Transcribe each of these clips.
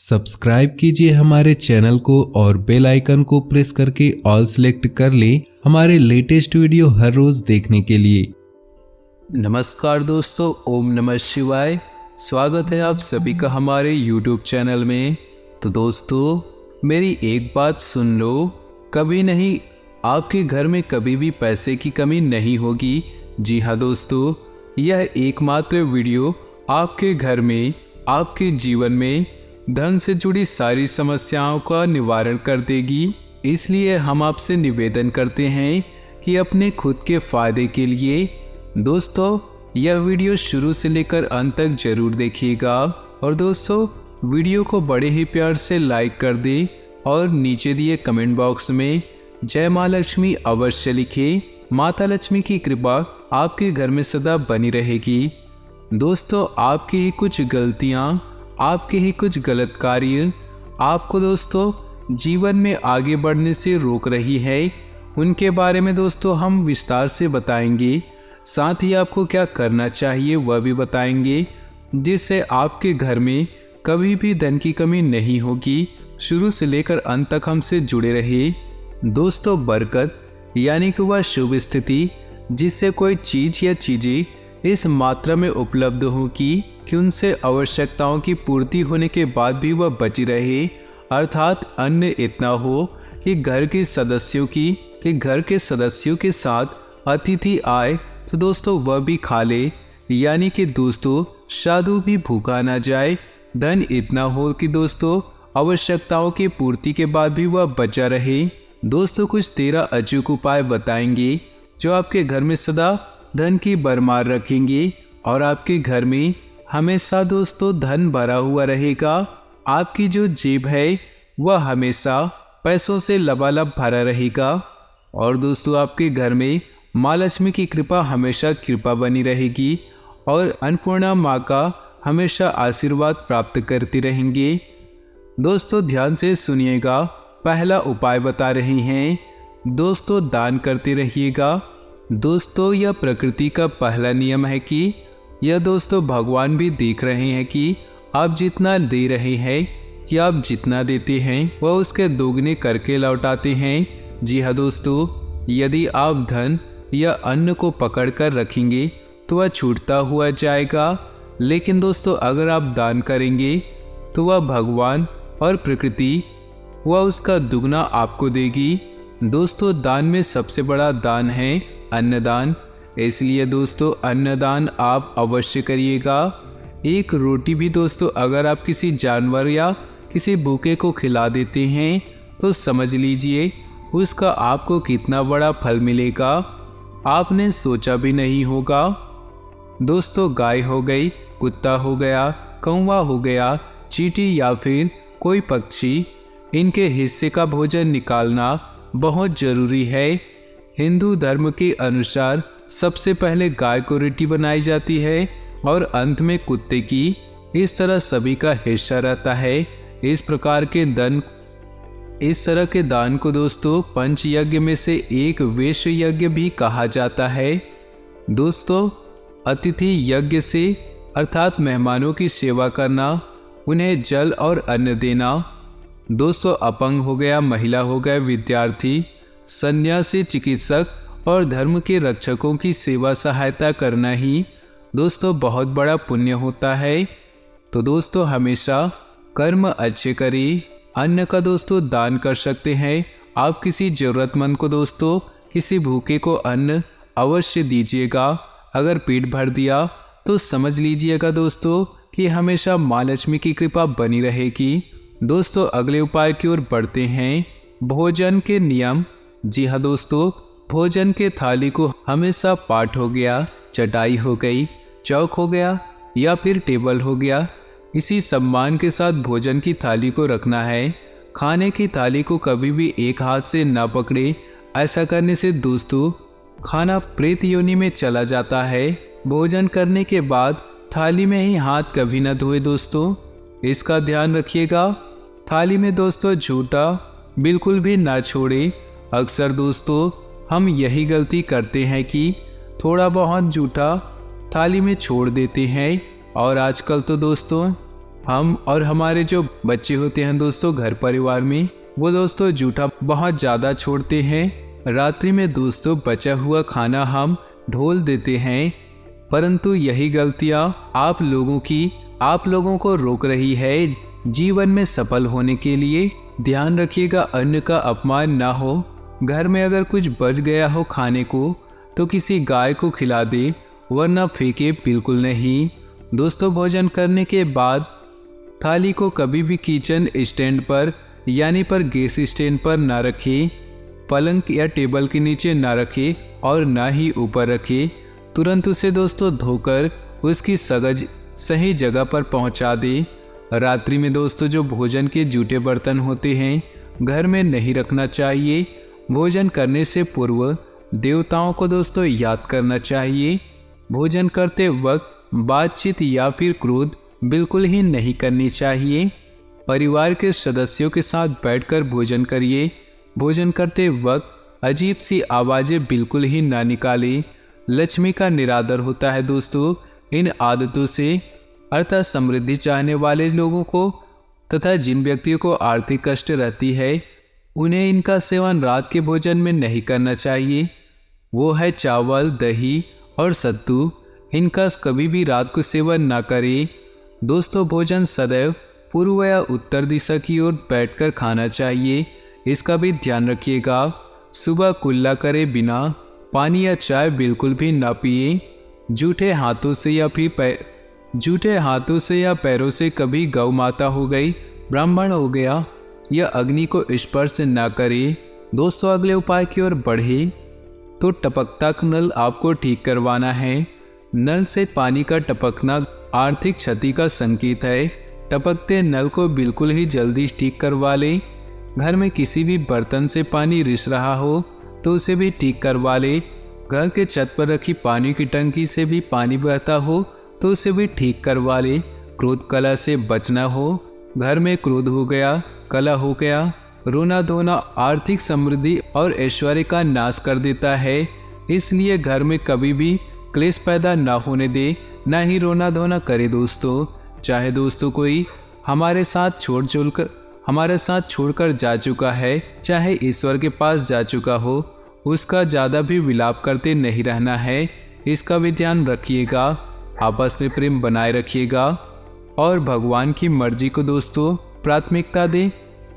Subscribe कीजिए हमारे channel को और बेल आइकन को प्रेस करके ऑल सेलेक्ट कर लें हमारे लेटेस्ट वीडियो हर रोज देखने के लिए। नमस्कार दोस्तों, ओम नमः शिवाय। स्वागत है आप सभी का हमारे YouTube चैनल में। तो दोस्तों, मेरी एक बात सुन लो, कभी नहीं आपके घर में कभी भी पैसे की कमी नहीं होगी। जी हाँ दोस्तों, यह एकमात्र वीडियो आपके घर में, आपके जीवन में धन से जुड़ी सारी समस्याओं का निवारण कर देगी। इसलिए हम आपसे निवेदन करते हैं कि अपने खुद के फायदे के लिए दोस्तों यह वीडियो शुरू से लेकर अंत तक जरूर देखिएगा। और दोस्तों, वीडियो को बड़े ही प्यार से लाइक कर दें और नीचे दिए कमेंट बॉक्स में जय माँ लक्ष्मी अवश्य लिखें। माता लक्ष्मी की कृपा आपके घर में सदा बनी रहेगी। दोस्तों, आपकी ही कुछ गलतियाँ, आपके ही कुछ गलत कार्य आपको दोस्तों जीवन में आगे बढ़ने से रोक रही है, उनके बारे में दोस्तों हम विस्तार से बताएंगे। साथ ही आपको क्या करना चाहिए वह भी बताएंगे, जिससे आपके घर में कभी भी धन की कमी नहीं होगी। शुरू से लेकर अंत तक हमसे जुड़े रहे। दोस्तों, बरकत यानी कि वह शुभ स्थिति जिससे कोई चीज़ या चीज़ें इस मात्रा में उपलब्ध हो कि उनसे आवश्यकताओं की पूर्ति होने के बाद भी वह बची रहे, अर्थात अन्न इतना हो कि घर के सदस्यों के साथ अतिथि आए तो दोस्तों वह भी खा ले, यानी कि दोस्तों साधु भी भूखा ना जाए। धन इतना हो कि दोस्तों आवश्यकताओं की पूर्ति के बाद भी वह बचा रहे। दोस्तों, कुछ 13 अचूक उपाय बताएंगे जो आपके घर में सदा धन की भरमार रखेंगे और आपके घर में हमेशा दोस्तों धन भरा हुआ रहेगा। आपकी जो जेब है वह हमेशा पैसों से लबालब भरा रहेगा। और दोस्तों, आपके घर में माँ लक्ष्मी की कृपा हमेशा कृपा बनी रहेगी और अन्नपूर्णा माँ का हमेशा आशीर्वाद प्राप्त करती रहेंगे। दोस्तों, ध्यान से सुनिएगा। पहला उपाय बता रहे हैं दोस्तों, दान करते रहिएगा। दोस्तों, यह प्रकृति का पहला नियम है कि यह दोस्तों भगवान भी देख रहे हैं कि आप जितना दे रहे हैं, कि आप जितना देते हैं वह उसके दोगुने करके लौटाते हैं। जी हाँ दोस्तों, यदि आप धन या अन्न को पकड़ कर रखेंगे तो वह छूटता हुआ जाएगा, लेकिन दोस्तों अगर आप दान करेंगे तो वह भगवान और प्रकृति वह उसका दुगना आपको देगी। दोस्तों, दान में सबसे बड़ा दान है अन्नदान, इसलिए दोस्तों अन्नदान आप अवश्य करिएगा। एक रोटी भी दोस्तों अगर आप किसी जानवर या किसी भूखे को खिला देते हैं तो समझ लीजिए उसका आपको कितना बड़ा फल मिलेगा, आपने सोचा भी नहीं होगा। दोस्तों, गाय हो गई, कुत्ता हो गया, कौवा हो गया, चींटी या फिर कोई पक्षी, इनके हिस्से का भोजन निकालना बहुत ज़रूरी है। हिंदू धर्म के अनुसार सबसे पहले गाय को रोटी बनाई जाती है और अंत में कुत्ते की। इस तरह सभी का हिस्सा रहता है। इस तरह के दान को दोस्तों पंच यज्ञ में से एक वैश्य यज्ञ भी कहा जाता है। दोस्तों, अतिथि यज्ञ से अर्थात मेहमानों की सेवा करना, उन्हें जल और अन्न देना। दोस्तों, अपंग हो गया, महिला हो गए, विद्यार्थी, सन्यासी, चिकित्सक और धर्म के रक्षकों की सेवा सहायता करना ही दोस्तों बहुत बड़ा पुण्य होता है। तो दोस्तों, हमेशा कर्म अच्छे करें। अन्न का दोस्तों दान कर सकते हैं आप किसी ज़रूरतमंद को। दोस्तों, किसी भूखे को अन्न अवश्य दीजिएगा। अगर पेट भर दिया तो समझ लीजिएगा दोस्तों कि हमेशा माँ लक्ष्मी की कृपा बनी रहेगी। दोस्तों, अगले उपाय की ओर बढ़ते हैं। भोजन के नियम। जी हाँ दोस्तों, भोजन के थाली को हमेशा पाट हो गया, चटाई हो गई, चौक हो गया या फिर टेबल हो गया, इसी सम्मान के साथ भोजन की थाली को रखना है। खाने की थाली को कभी भी एक हाथ से ना पकड़े। ऐसा करने से दोस्तों खाना प्रेत योनि में चला जाता है। भोजन करने के बाद थाली में ही हाथ कभी ना धोए दोस्तों, इसका ध्यान रखिएगा। थाली में दोस्तों झूठा बिल्कुल भी ना छोड़े। अक्सर दोस्तों हम यही गलती करते हैं कि थोड़ा बहुत जूठा थाली में छोड़ देते हैं। और आजकल तो दोस्तों हम और हमारे जो बच्चे होते हैं दोस्तों घर परिवार में, वो दोस्तों जूठा बहुत ज़्यादा छोड़ते हैं। रात्रि में दोस्तों बचा हुआ खाना हम ढोल देते हैं, परंतु यही गलतियाँ आप लोगों को रोक रही है जीवन में सफल होने के लिए। ध्यान रखिएगा अन्न का अपमान ना हो। घर में अगर कुछ बच गया हो खाने को तो किसी गाय को खिला दे, वरना फेंके बिल्कुल नहीं। दोस्तों भोजन करने के बाद थाली को कभी भी किचन स्टैंड पर यानी पर गैस स्टैंड पर ना रखें, पलंग या टेबल के नीचे ना रखें और ना ही ऊपर रखें। तुरंत उसे दोस्तों धोकर उसकी सगज सही जगह पर पहुंचा दें। रात्रि में दोस्तों जो भोजन के जूठे बर्तन होते हैं घर में नहीं रखना चाहिए। भोजन करने से पूर्व देवताओं को दोस्तों याद करना चाहिए। भोजन करते वक्त बातचीत या फिर क्रोध बिल्कुल ही नहीं करनी चाहिए। परिवार के सदस्यों के साथ बैठकर भोजन करिए। भोजन करते वक्त अजीब सी आवाज़ें बिल्कुल ही ना निकालें। लक्ष्मी का निरादर होता है दोस्तों। इन आदतों से अर्थात समृद्धि चाहने वाले लोगों को तथा जिन व्यक्तियों को आर्थिक कष्ट रहती है उन्हें इनका सेवन रात के भोजन में नहीं करना चाहिए। वो है चावल, दही और सत्तू। इनका कभी भी रात को सेवन ना करें। दोस्तों भोजन सदैव पूर्व या उत्तर दिशा की ओर बैठकर खाना चाहिए, इसका भी ध्यान रखिएगा। सुबह कुल्ला करे बिना पानी या चाय बिल्कुल भी ना पिए। जूठे हाथों से या पैरों से कभी गौ माता हो गई, ब्राह्मण हो गया या अग्नि को स्पर्श ना करे। दोस्तों अगले उपाय की ओर बढ़े तो टपकता नल आपको ठीक करवाना है। नल से पानी का टपकना आर्थिक क्षति का संकेत है। टपकते नल को बिल्कुल ही जल्दी ठीक करवा लें। घर में किसी भी बर्तन से पानी रिस रहा हो तो उसे भी ठीक करवा लें। घर के छत पर रखी पानी की टंकी से भी पानी बहता हो तो उसे भी ठीक करवा लें। क्रोध कला से बचना हो। घर में क्रोध हो गया, कला हो गया, रोना धोना आर्थिक समृद्धि और ऐश्वर्य का नाश कर देता है। इसलिए घर में कभी भी क्लेश पैदा ना होने दे, ना ही रोना धोना करे दोस्तों। चाहे दोस्तों कोई हमारे साथ छोड़कर जा चुका है, चाहे ईश्वर के पास जा चुका हो, उसका ज़्यादा भी विलाप करते नहीं रहना है, इसका भी ध्यान रखिएगा। आपस में प्रेम बनाए रखिएगा और भगवान की मर्जी को दोस्तों प्राथमिकता दें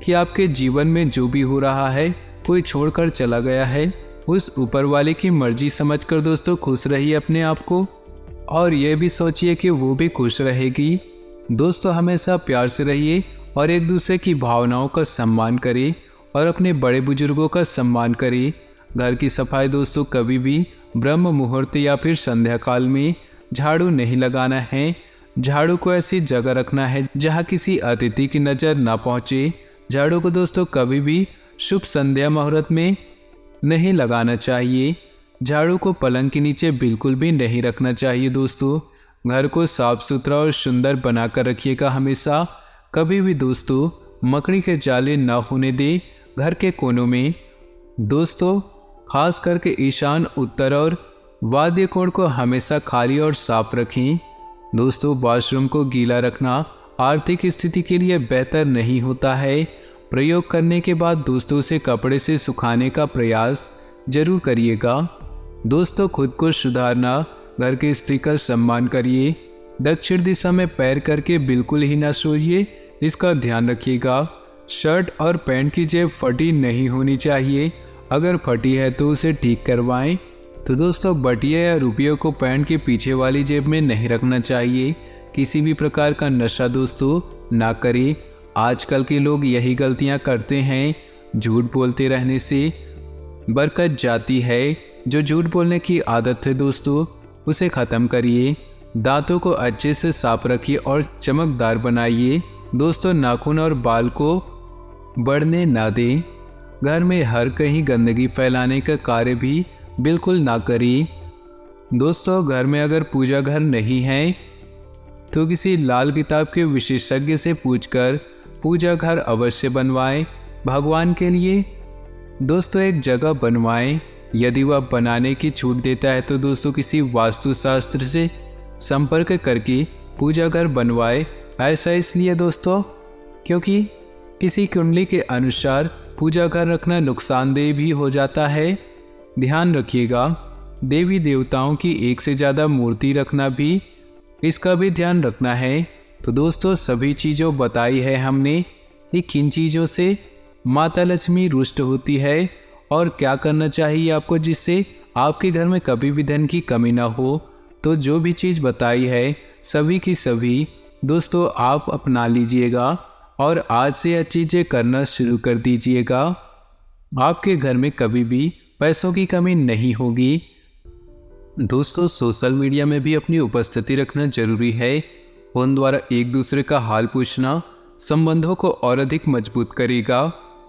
कि आपके जीवन में जो भी हो रहा है, कोई छोड़कर चला गया है, उस ऊपर वाले की मर्जी समझकर दोस्तों खुश रहिए अपने आप को और ये भी सोचिए कि वो भी खुश रहेगी। दोस्तों हमेशा प्यार से रहिए और एक दूसरे की भावनाओं का सम्मान करें और अपने बड़े बुजुर्गों का सम्मान करें। घर की सफाई दोस्तों कभी भी ब्रह्म मुहूर्त या फिर संध्या काल में झाड़ू नहीं लगाना है। झाड़ू को ऐसी जगह रखना है जहाँ किसी अतिथि की नज़र ना पहुँचे। झाड़ू को दोस्तों कभी भी शुभ संध्या मुहूर्त में नहीं लगाना चाहिए। झाड़ू को पलंग के नीचे बिल्कुल भी नहीं रखना चाहिए दोस्तों। घर को साफ सुथरा और सुंदर बनाकर रखिएगा हमेशा। कभी भी दोस्तों मकड़ी के जाले ना होने दे घर के कोनों में। दोस्तों खास करके ईशान, उत्तर और वाद्य कोण को हमेशा खाली और साफ रखें। दोस्तों वॉशरूम को गीला रखना आर्थिक स्थिति के लिए बेहतर नहीं होता है। प्रयोग करने के बाद दोस्तों उसे कपड़े से सुखाने का प्रयास जरूर करिएगा। दोस्तों खुद को सुधारना, घर के स्त्री का सम्मान करिए। दक्षिण दिशा में पैर करके बिल्कुल ही ना सोइए, इसका ध्यान रखिएगा। शर्ट और पैंट की जेब फटी नहीं होनी चाहिए। अगर फटी है तो उसे ठीक करवाएं। तो दोस्तों बटिया या रुपयों को पैंट के पीछे वाली जेब में नहीं रखना चाहिए। किसी भी प्रकार का नशा दोस्तों ना करें। आजकल के लोग यही गलतियां करते हैं। झूठ बोलते रहने से बरकत जाती है। जो झूठ बोलने की आदत है दोस्तों उसे ख़त्म करिए। दांतों को अच्छे से साफ रखिए और चमकदार बनाइए। दोस्तों नाखून और बाल को बढ़ने ना दें। घर में हर कहीं गंदगी फैलाने का कार्य भी बिल्कुल ना करें। दोस्तों घर में अगर पूजा घर नहीं है तो किसी लाल किताब के विशेषज्ञ से पूछकर पूजा घर अवश्य बनवाएं। भगवान के लिए दोस्तों एक जगह बनवाएं। यदि वह बनाने की छूट देता है तो दोस्तों किसी वास्तुशास्त्र से संपर्क करके पूजा घर बनवाएं ऐसा इसलिए दोस्तों क्योंकि किसी कुंडली के अनुसार पूजा घर रखना नुकसानदेह भी हो जाता है। ध्यान रखिएगा, देवी देवताओं की एक से ज़्यादा मूर्ति रखना भी, इसका भी ध्यान रखना है। तो दोस्तों सभी चीज़ों बताई है हमने कि किन चीज़ों से माता लक्ष्मी रुष्ट होती है और क्या करना चाहिए आपको जिससे आपके घर में कभी भी धन की कमी ना हो। तो जो भी चीज़ बताई है सभी की सभी दोस्तों आप अपना लीजिएगा और आज से यह चीज़ें करना शुरू कर दीजिएगा। आपके घर में कभी भी पैसों की कमी नहीं होगी। दोस्तों सोशल मीडिया में भी अपनी उपस्थिति रखना जरूरी है। फोन द्वारा एक दूसरे का हाल पूछना संबंधों को और अधिक मजबूत करेगा।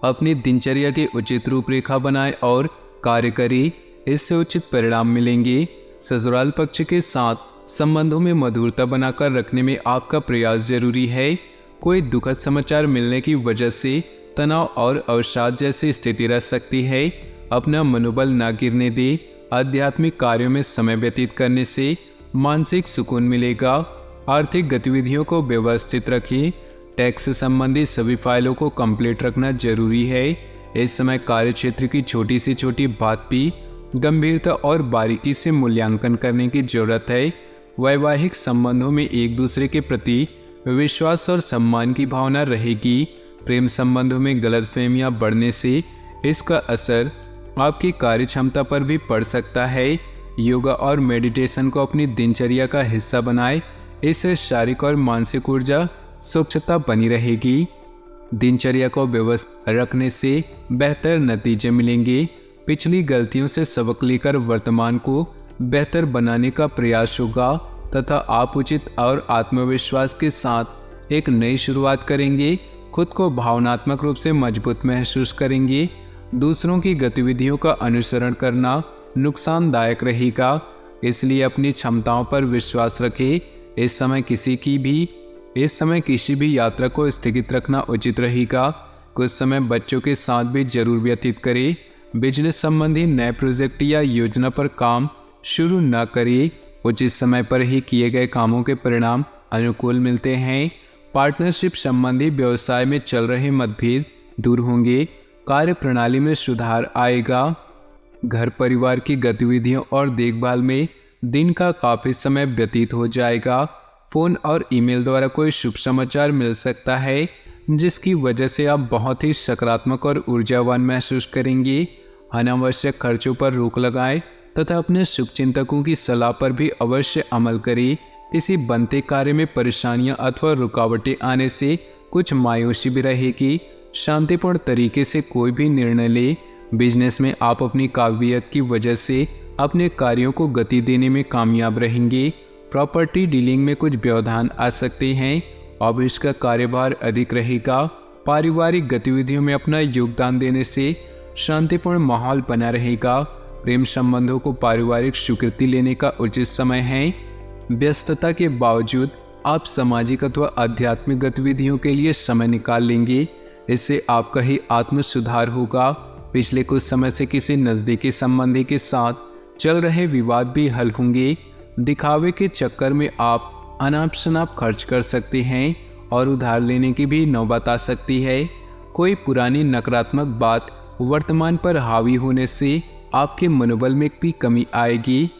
अपनी दिनचर्या की उचित रूपरेखा बनाएं और कार्य करें, इससे उचित परिणाम मिलेंगे। ससुराल पक्ष के साथ संबंधों में मधुरता बनाकर रखने में आपका प्रयास जरूरी है। कोई दुखद समाचार मिलने की वजह से तनाव और अवसाद जैसी स्थिति रह सकती है। अपना मनोबल न गिरने दें। आध्यात्मिक कार्यों में समय व्यतीत करने से मानसिक सुकून मिलेगा। आर्थिक गतिविधियों को व्यवस्थित रखें। टैक्स से संबंधित सभी फाइलों को कंप्लीट रखना जरूरी है। इस समय कार्यक्षेत्र की छोटी से छोटी बात भी गंभीरता और बारीकी से मूल्यांकन करने की जरूरत है। वैवाहिक संबंधों में एक दूसरे के प्रति विश्वास और सम्मान की भावना रहेगी। प्रेम संबंधों में गलतफहमियां बढ़ने से इसका असर आपकी कार्य क्षमता पर भी पड़ सकता है। योगा और मेडिटेशन को अपनी दिनचर्या का हिस्सा बनाएं। इससे शारीरिक और मानसिक ऊर्जा स्वच्छता बनी रहेगी। दिनचर्या को व्यवस्थित रखने से बेहतर नतीजे मिलेंगे। पिछली गलतियों से सबक लेकर वर्तमान को बेहतर बनाने का प्रयास होगा तथा आप उचित और आत्मविश्वास के साथ एक नई शुरुआत करेंगे। खुद को भावनात्मक रूप से मजबूत महसूस करेंगे। दूसरों की गतिविधियों का अनुसरण करना नुकसानदायक रहेगा, इसलिए अपनी क्षमताओं पर विश्वास रखें। इस समय किसी भी यात्रा को स्थगित रखना उचित रहेगा। कुछ समय बच्चों के साथ भी जरूर व्यतीत करें। बिजनेस संबंधी नए प्रोजेक्ट या योजना पर काम शुरू न करें। उचित समय पर ही किए गए कामों के परिणाम अनुकूल मिलते हैं। पार्टनरशिप संबंधी व्यवसाय में चल रहे मतभेद दूर होंगे। कार्य प्रणाली में सुधार आएगा। घर परिवार की गतिविधियों और देखभाल में दिन का काफ़ी समय व्यतीत हो जाएगा। फ़ोन और ईमेल द्वारा कोई शुभ समाचार मिल सकता है जिसकी वजह से आप बहुत ही सकारात्मक और ऊर्जावान महसूस करेंगे। अनावश्यक खर्चों पर रोक लगाएं तथा अपने शुभचिंतकों की सलाह पर भी अवश्य अमल करें। किसी बनते कार्य में परेशानियां अथवा रुकावटें आने से कुछ मायूसी भी रहेगी। शांतिपूर्ण तरीके से कोई भी निर्णय ले। बिजनेस में आप अपनी काबिलियत की वजह से अपने कार्यों को गति देने में कामयाब रहेंगे। प्रॉपर्टी डीलिंग में कुछ व्यवधान आ सकते हैं। ऑफिस का कार्यभार अधिक रहेगा। पारिवारिक गतिविधियों में अपना योगदान देने से शांतिपूर्ण माहौल बना रहेगा। प्रेम संबंधों को पारिवारिक स्वीकृति लेने का उचित समय है। व्यस्तता के बावजूद आप सामाजिक अथवा आध्यात्मिक गतिविधियों के लिए समय निकाल लेंगे। इससे आपका ही आत्म सुधार होगा। पिछले कुछ समय से किसी नज़दीकी संबंधी के साथ चल रहे विवाद भी हल होंगे। दिखावे के चक्कर में आप अनाप शनाप खर्च कर सकते हैं और उधार लेने की भी नौबत आ सकती है। कोई पुरानी नकारात्मक बात वर्तमान पर हावी होने से आपके मनोबल में भी कमी आएगी।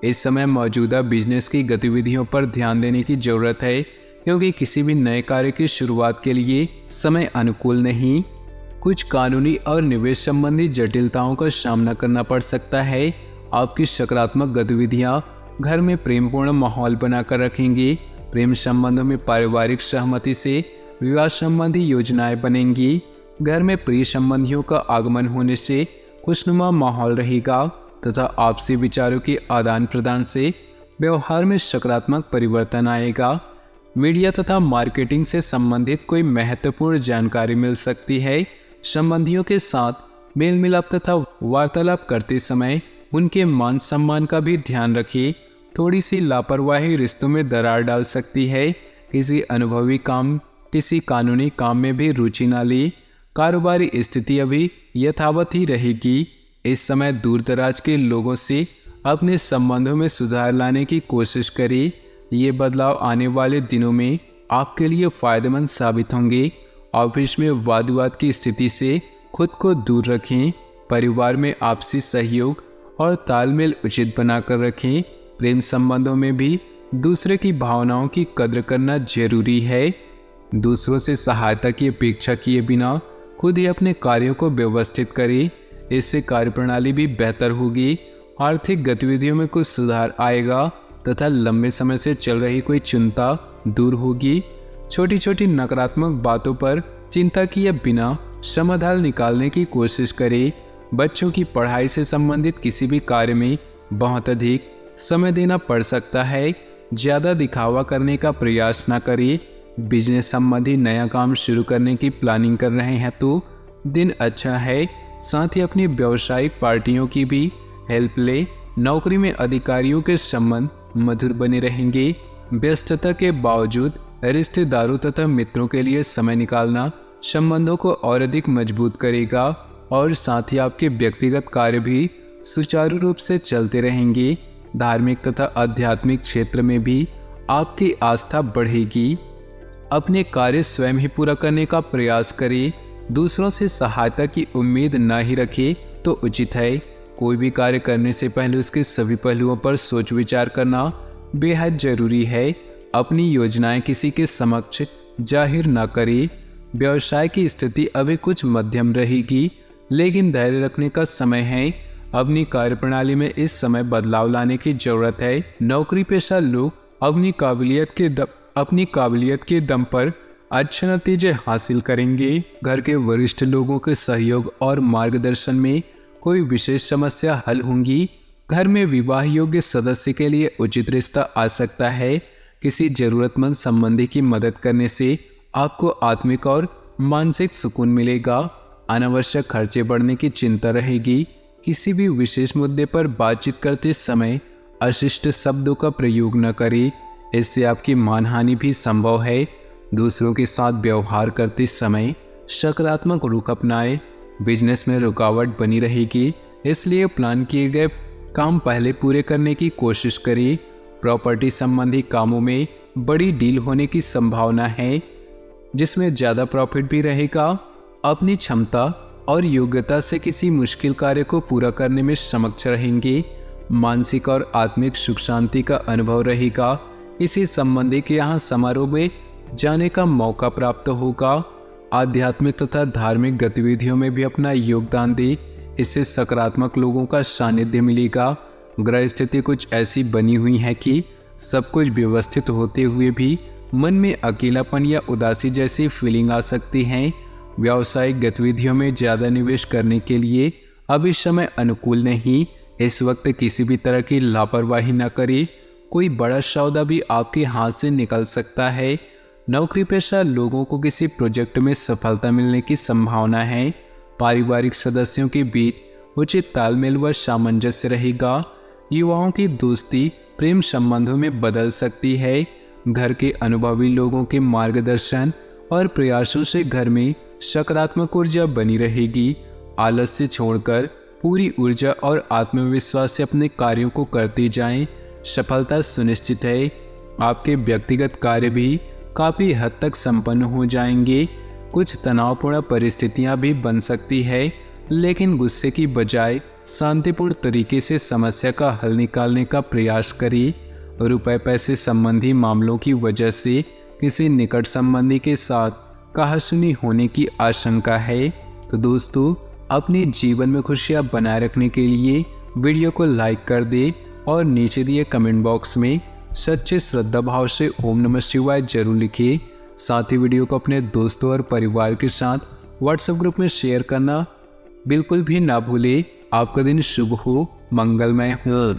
इस समय मौजूदा बिजनेस की गतिविधियों पर ध्यान देने की ज़रूरत है क्योंकि किसी भी नए कार्य की शुरुआत के लिए समय अनुकूल नहीं। कुछ कानूनी और निवेश संबंधी जटिलताओं का सामना करना पड़ सकता है। आपकी सकारात्मक गतिविधियां घर में प्रेमपूर्ण माहौल बनाकर रखेंगी। प्रेम संबंधों में पारिवारिक सहमति से विवाह संबंधी योजनाएं बनेंगी। घर में प्रिय संबंधियों का आगमन होने से खुशनुमा माहौल रहेगा तथा आपसी विचारों के आदान प्रदान से व्यवहार में सकारात्मक परिवर्तन आएगा। मीडिया तथा मार्केटिंग से संबंधित कोई महत्वपूर्ण जानकारी मिल सकती है। संबंधियों के साथ मेल मिलाप तथा वार्तालाप करते समय उनके मान सम्मान का भी ध्यान रखिए। थोड़ी सी लापरवाही रिश्तों में दरार डाल सकती है। किसी कानूनी काम में भी रुचि न ले। कारोबारी स्थिति अभी यथावत ही रहेगी। इस समय दूर दराज के लोगों से अपने संबंधों में सुधार लाने की कोशिश करें। ये बदलाव आने वाले दिनों में आपके लिए फायदेमंद साबित होंगे। ऑफिस में वाद विवाद की स्थिति से खुद को दूर रखें। परिवार में आपसी सहयोग और तालमेल उचित बनाकर रखें। प्रेम संबंधों में भी दूसरे की भावनाओं की कद्र करना जरूरी है। दूसरों से सहायता की अपेक्षा किए बिना खुद ही अपने कार्यों को व्यवस्थित करें। इससे कार्यप्रणाली भी बेहतर होगी। आर्थिक गतिविधियों में कुछ सुधार आएगा तथा लंबे समय से चल रही कोई चिंता दूर होगी। छोटी छोटी नकारात्मक बातों पर चिंता किए बिना समाधान निकालने की कोशिश करें। बच्चों की पढ़ाई से संबंधित किसी भी कार्य में बहुत अधिक समय देना पड़ सकता है। ज़्यादा दिखावा करने का प्रयास न करें। बिजनेस संबंधी नया काम शुरू करने की प्लानिंग कर रहे हैं तो दिन अच्छा है। साथ ही अपनी व्यावसायिक पार्टियों की भी हेल्प ले। नौकरी में अधिकारियों के संबंध मधुर बने रहेंगे। व्यस्तता के बावजूद रिश्तेदारों तथा मित्रों के लिए समय निकालना संबंधों को और अधिक मजबूत करेगा और साथ ही आपके व्यक्तिगत कार्य भी सुचारू रूप से चलते रहेंगे। धार्मिक तथा आध्यात्मिक क्षेत्र में भी आपकी आस्था बढ़ेगी। अपने कार्य स्वयं ही पूरा करने का प्रयास करें। दूसरों से सहायता की उम्मीद न ही रखें तो उचित है। कोई भी कार्य करने से पहले उसके सभी पहलुओं पर सोच विचार करना बेहद जरूरी है। अपनी योजनाएं किसी के समक्ष जाहिर न करें। व्यवसाय की स्थिति अभी कुछ मध्यम रहेगी, लेकिन धैर्य रखने का समय है। अपनी कार्यप्रणाली में इस समय बदलाव लाने की जरूरत है। नौकरी पेशा लोग अपनी काबिलियत के दम पर अच्छे नतीजे हासिल करेंगे। घर के वरिष्ठ लोगों के सहयोग और मार्गदर्शन में कोई विशेष समस्या हल होंगी। घर में विवाह योग्य सदस्य के लिए उचित रिश्ता आ सकता है। किसी जरूरतमंद संबंधी की मदद करने से आपको आत्मिक और मानसिक सुकून मिलेगा। अनावश्यक खर्चे बढ़ने की चिंता रहेगी। किसी भी विशेष मुद्दे पर बातचीत करते समय अशिष्ट शब्दों का प्रयोग न करें, इससे आपकी मानहानि भी संभव है। दूसरों के साथ व्यवहार करते समय सकारात्मक रुख अपनाएं। बिजनेस में रुकावट बनी रहेगी, इसलिए प्लान किए गए काम पहले पूरे करने की कोशिश करें। प्रॉपर्टी संबंधी कामों में बड़ी डील होने की संभावना है, जिसमें ज़्यादा प्रॉफिट भी रहेगा। अपनी क्षमता और योग्यता से किसी मुश्किल कार्य को पूरा करने में समक्ष रहेंगे। मानसिक और आत्मिक सुख शांति का अनुभव रहेगा। किसी संबंधी के यहाँ समारोह में जाने का मौका प्राप्त होगा। आध्यात्मिक तथा धार्मिक गतिविधियों में भी अपना योगदान दे, इससे सकारात्मक लोगों का सानिध्य मिलेगा। ग्रह स्थिति कुछ ऐसी बनी हुई है कि सब कुछ व्यवस्थित होते हुए भी मन में अकेलापन या उदासी जैसी फीलिंग आ सकती है। व्यावसायिक गतिविधियों में ज़्यादा निवेश करने के लिए अभी समय अनुकूल नहीं। इस वक्त किसी भी तरह की लापरवाही न करें। कोई बड़ा सौदा भी आपके हाथ से निकल सकता है। नौकरी पेशा लोगों को किसी प्रोजेक्ट में सफलता मिलने की संभावना है। पारिवारिक सदस्यों के बीच उचित तालमेल व सामंजस्य रहेगा। युवाओं की दोस्ती प्रेम संबंधों में बदल सकती है। घर के अनुभवी लोगों के मार्गदर्शन और प्रयासों से घर में सकारात्मक ऊर्जा बनी रहेगी। आलस्य छोड़कर पूरी ऊर्जा और आत्मविश्वास से अपने कार्यों को करते जाएं। सफलता सुनिश्चित है। आपके व्यक्तिगत कार्य भी काफ़ी हद तक संपन्न हो जाएंगे। कुछ तनावपूर्ण परिस्थितियां भी बन सकती है, लेकिन गुस्से की बजाय शांतिपूर्ण तरीके से समस्या का हल निकालने का प्रयास करें। रुपए पैसे संबंधी मामलों की वजह से किसी निकट संबंधी के साथ कहासुनी होने की आशंका है। तो दोस्तों, अपने जीवन में खुशियां बनाए रखने के लिए वीडियो को लाइक कर दें और नीचे दिए कमेंट बॉक्स में सच्चे श्रद्धा भाव से ओम नमः शिवाय जरूर लिखिए। साथ ही वीडियो को अपने दोस्तों और परिवार के साथ व्हाट्सएप ग्रुप में शेयर करना बिल्कुल भी ना भूलें। आपका दिन शुभ हो, मंगलमय हो।